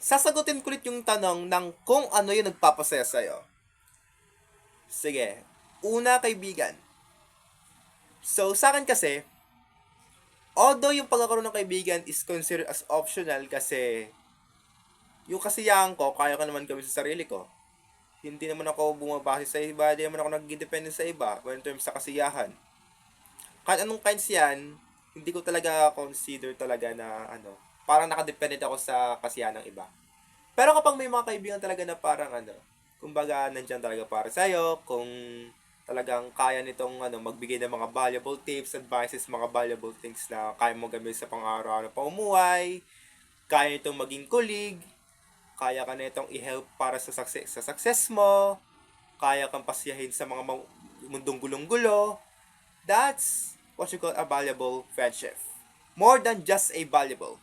sasagutin ko ulit yung tanong ng kung ano yung nagpapasaya sa'yo. Sige. Una, kaibigan. So, sa akin kasi, although yung pagkakaroon ng kaibigan is considered as optional kasi yung kasiyahan ko, kaya ko naman gawin sa sarili ko. Hindi naman ako bumabase sa iba, hindi naman ako nag-depende sa iba when in terms sa kasiyahan. Kahit anong kinds yan, hindi ko talaga consider talaga na parang nakadependent ako sa kasiyahan ng iba. Pero kapag may mga kaibigan talaga na parang kumbaga nandiyan talaga para sa'yo, kung talagang kaya nitong magbigay ng mga valuable tips, advices, mga valuable things na kaya mo gamitin sa pang-araw-araw na pamumuhay, kaya nitong maging colleague, kaya ka nitong i-help para sa success mo, kaya kang pasiyahin sa mga mundong gulong-gulo, that's what you call a valuable friendship. More than just a valuable.